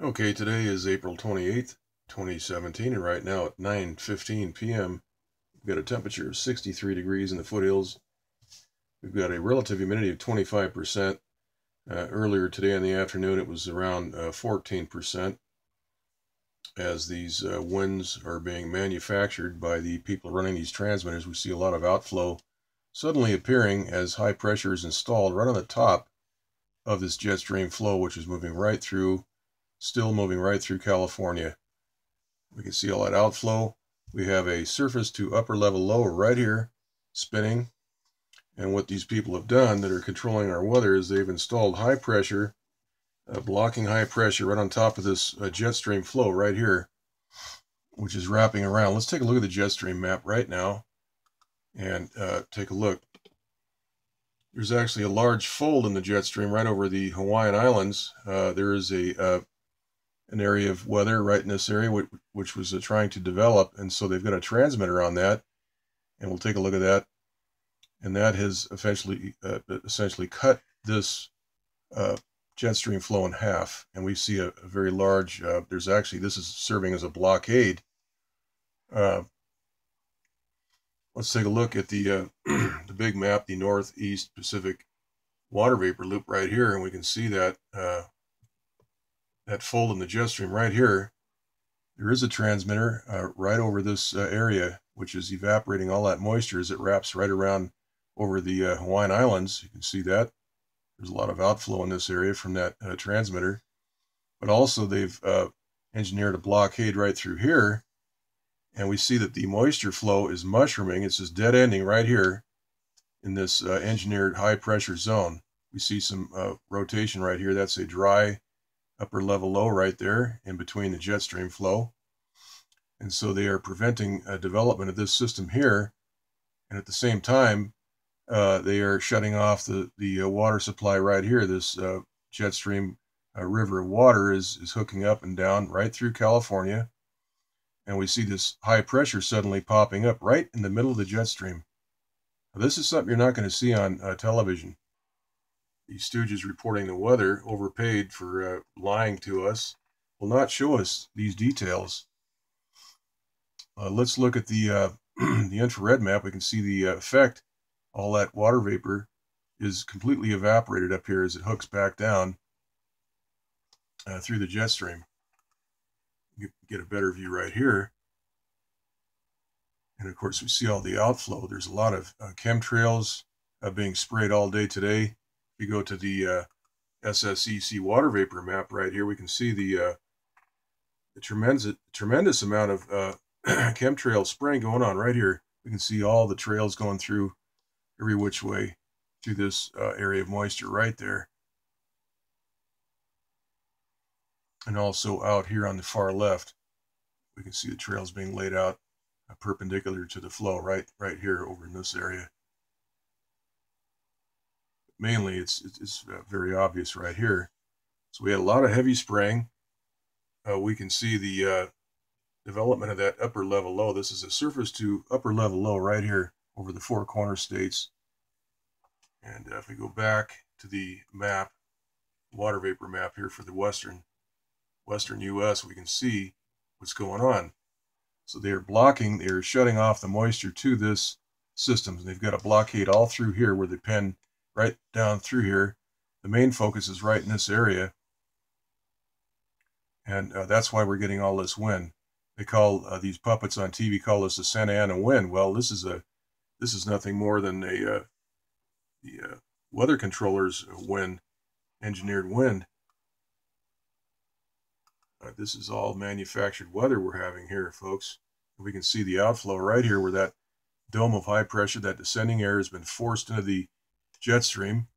Okay, today is April 28th, 2017, and right now at 9:15 p.m., we've got a temperature of 63 degrees in the foothills. We've got a relative humidity of 25%. Earlier today in the afternoon, it was around 14%. As these winds are being manufactured by the people running these transmitters, we see a lot of outflow suddenly appearing as high pressure is installed right on the top of this jet stream flow, which is moving right through, still moving right through California. We can see all that outflow. We have a surface to upper level low right here spinning. And what these people have done that are controlling our weather is they've installed high pressure, blocking high pressure right on top of this jet stream flow right here, which is wrapping around. Let's take a look at the jet stream map right now and take a look. There's actually a large fold in the jet stream right over the Hawaiian Islands. There is an area of weather right in this area which was trying to develop, and so they've got a transmitter on that, and we'll take a look at that. And that has essentially cut this jet stream flow in half, and we see a very large, this is serving as a blockade. Let's take a look at the the big map, the Northeast Pacific water vapor loop right here, and we can see that that fold in the jet stream right here. There is a transmitter right over this area, which is evaporating all that moisture as it wraps right around over the Hawaiian Islands. You can see that. There's a lot of outflow in this area from that transmitter. But also they've engineered a blockade right through here. And we see that the moisture flow is mushrooming. It's just dead ending right here in this engineered high pressure zone. We see some rotation right here. That's a dry upper level low right there in between the jet stream flow. And so they are preventing development of this system here. And at the same time, they are shutting off the water supply right here. This jet stream river of water is hooking up and down right through California. And we see this high pressure suddenly popping up right in the middle of the jet stream. Now, this is something you're not going to see on television. These stooges reporting the weather, overpaid for lying to us, will not show us these details. Let's look at the the infrared map. We can see the effect. All that water vapor is completely evaporated up here as it hooks back down through the jet stream. You get a better view right here. And of course, we see all the outflow. There's a lot of chemtrails being sprayed all day today. If you go to the SSEC water vapor map right here, we can see the tremendous amount of chemtrail spraying going on right here. We can see all the trails going through every which way through this area of moisture right there. And also out here on the far left, we can see the trails being laid out perpendicular to the flow right here over in this area. Mainly it's very obvious right here. So we had a lot of heavy spraying. We can see the development of that upper level low. This is a surface to upper level low right here over the four corner states. And if we go back to the map, water vapor map here for the western U.S., we can see what's going on. So they're shutting off the moisture to this system. And they've got a blockade all through here where they pen right down through here. The main focus is right in this area. And that's why we're getting all this wind. They call these puppets on TV call this a Santa Ana wind. Well, this is nothing more than the weather controller's wind, engineered wind. This is all manufactured weather we're having here, folks. We can see the outflow right here where that dome of high pressure, that descending air has been forced into the jet stream,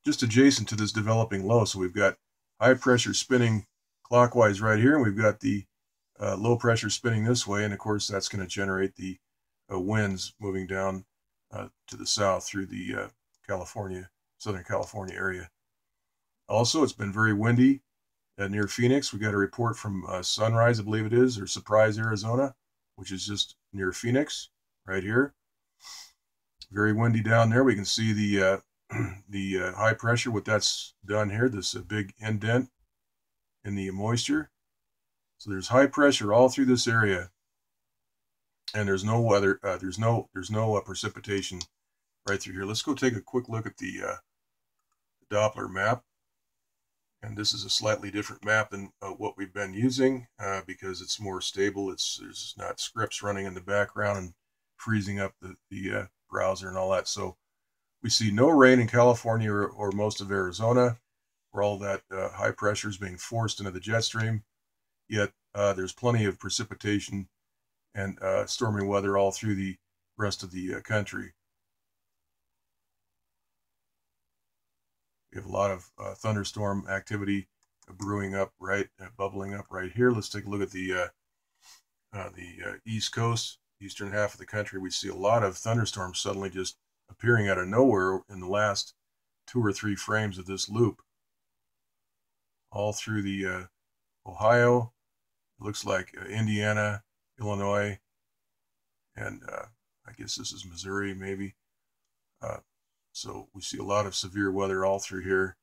just adjacent to this developing low. So we've got high pressure spinning clockwise right here, and we've got the low pressure spinning this way, and of course that's going to generate the winds moving down to the south through the Southern California area. Also, it's been very windy near Phoenix. We got a report from Sunrise, I believe it is, or Surprise, Arizona, which is just near Phoenix, right here. Very windy down there. We can see the high pressure, what that's done here, this big indent in the moisture. So there's high pressure all through this area, and there's no weather. There's no precipitation right through here. Let's go take a quick look at the Doppler map. And this is a slightly different map than what we've been using because it's more stable. There's not scripts running in the background and freezing up the browser and all that. So we see no rain in California or most of Arizona, where all that high pressure is being forced into the jet stream. Yet there's plenty of precipitation and stormy weather all through the rest of the country. We have a lot of thunderstorm activity brewing up, bubbling up right here. Let's take a look at the East Coast, eastern half of the country. We see a lot of thunderstorms suddenly just appearing out of nowhere in the last 2 or 3 frames of this loop. All through the Ohio, it looks like Indiana, Illinois, and I guess this is Missouri maybe. So we see a lot of severe weather all through here.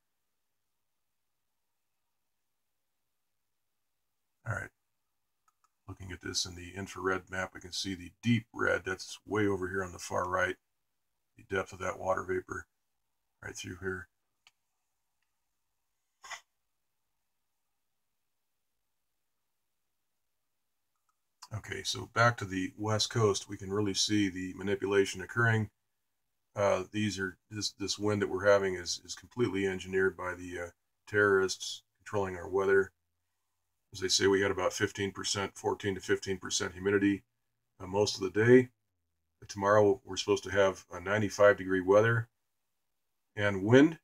All right. Looking at this in the infrared map, we can see the deep red. That's way over here on the far right. The depth of that water vapor right through here. Okay, so back to the West Coast, we can really see the manipulation occurring. This wind that we're having is completely engineered by the terrorists controlling our weather. As they say, we had about 15%, 14 to 15% humidity most of the day. But tomorrow we're supposed to have a 95-degree weather and wind.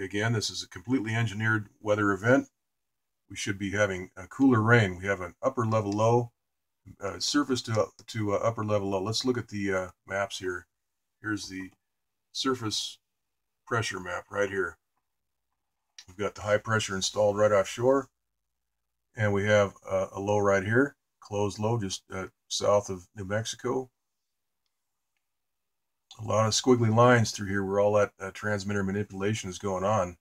Again, this is a completely engineered weather event. We should be having a cooler rain. We have an upper level low, surface to upper level low. Let's look at the maps here. Here's the surface pressure map right here. We've got the high pressure installed right offshore, and we have a low right here, closed low just south of New Mexico. A lot of squiggly lines through here where all that transmitter manipulation is going on.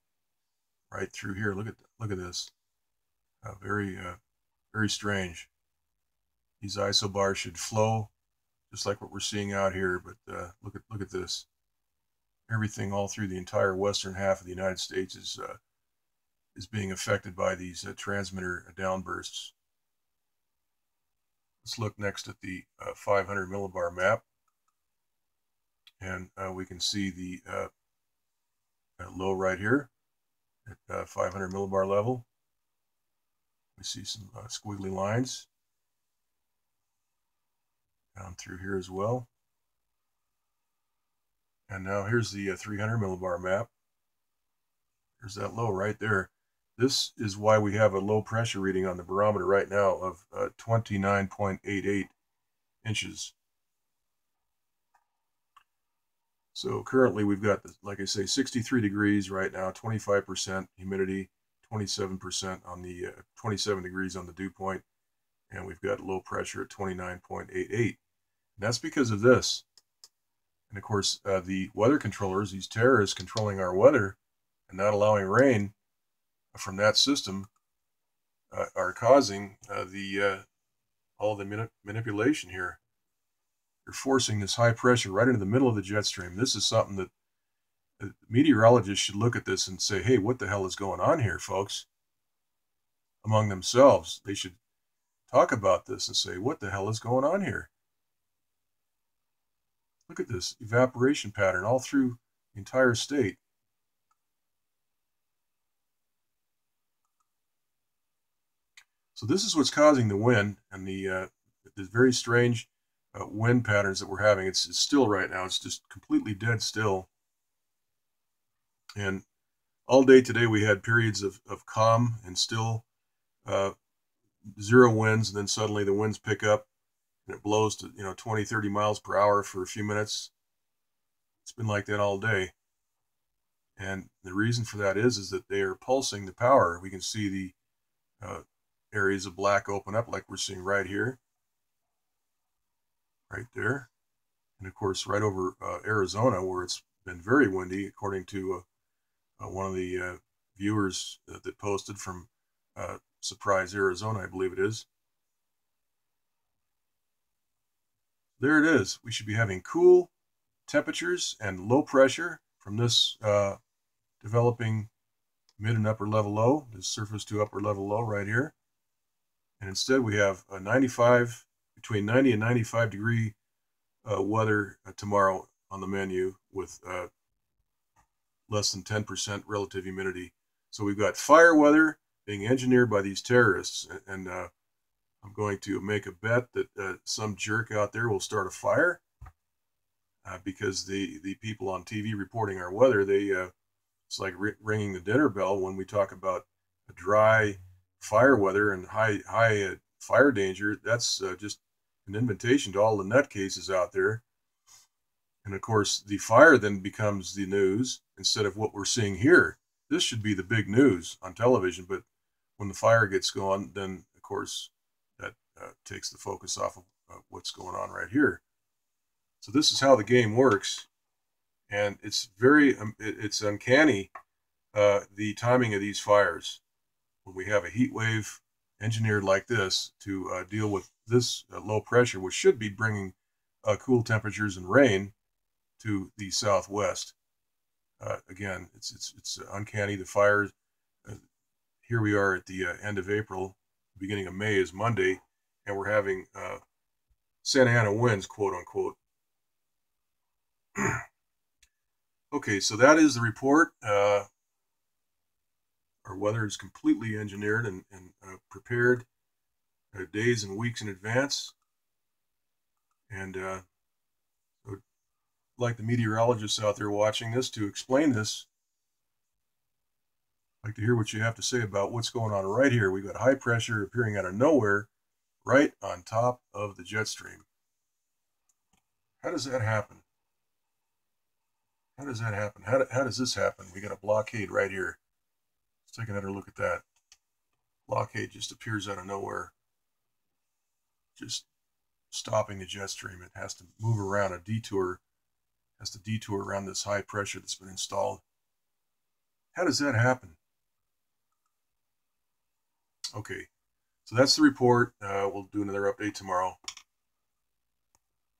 Right through here. Look at this. Very strange. These isobars should flow just like what we're seeing out here, but look at this. Everything all through the entire western half of the United States is being affected by these transmitter downbursts. Let's look next at the 500 millibar map, and we can see the low right here at 500 millibar level. We see some squiggly lines down through here as well. And now here's the 300 millibar map. There's that low right there. This is why we have a low pressure reading on the barometer right now of 29.88 inches. So currently we've got, like I say, 63 degrees right now, 25% humidity, 27% on the 27 degrees on the dew point, and we've got low pressure at 29.88. And that's because of this. And of course, the weather controllers, these terrorists controlling our weather and not allowing rain from that system, are causing all the manipulation here. They're forcing this high pressure right into the middle of the jet stream. This is something that meteorologists should look at this and say, hey, what the hell is going on here, folks? Among themselves, they should talk about this and say, what the hell is going on here? Look at this evaporation pattern all through the entire state. So this is what's causing the wind and the very strange wind patterns that we're having. It's still right now. It's just completely dead still. And all day today we had periods of calm and still, zero winds, and then suddenly the winds pick up and it blows to 20, 30 miles per hour for a few minutes. It's been like that all day. And the reason for that is that they are pulsing the power. We can see the areas of black open up like we're seeing right here, right there. And of course, right over Arizona, where it's been very windy, according to one of the viewers that posted from Surprise, Arizona, I believe it is. There it is. We should be having cool temperatures and low pressure from this developing mid and upper level low, this surface to upper level low right here. And instead we have a 95, between 90 and 95 degree weather tomorrow on the menu with less than 10% relative humidity. So we've got fire weather being engineered by these terrorists, and I'm going to make a bet that some jerk out there will start a fire because the people on TV reporting our weather, it's like ringing the dinner bell when we talk about dry fire weather and high fire danger. That's just an invitation to all the nutcases out there. And of course, the fire then becomes the news instead of what we're seeing here. This should be the big news on television, but when the fire gets going, then of course that takes the focus off of what's going on right here. So this is how the game works, and it's it's uncanny the timing of these fires when we have a heat wave engineered like this to deal with this low pressure, which should be bringing cool temperatures and rain to the southwest. Again, it's uncanny. The fires. Here we are at the end of April, beginning of May is Monday, and we're having Santa Ana winds, quote unquote. Okay, so that is the report. Our weather is completely engineered and prepared days and weeks in advance. And so like the meteorologists out there watching this, to explain this, I'd like to hear what you have to say about what's going on right here. We've got high pressure appearing out of nowhere right on top of the jet stream. How does that happen? How does that happen? How does this happen? We got a blockade right here. Let's take another look at that. Blockade just appears out of nowhere, just stopping the jet stream. It has to move around a detour, has to detour around this high pressure that's been installed. How does that happen? Okay, so that's the report. We'll do another update tomorrow.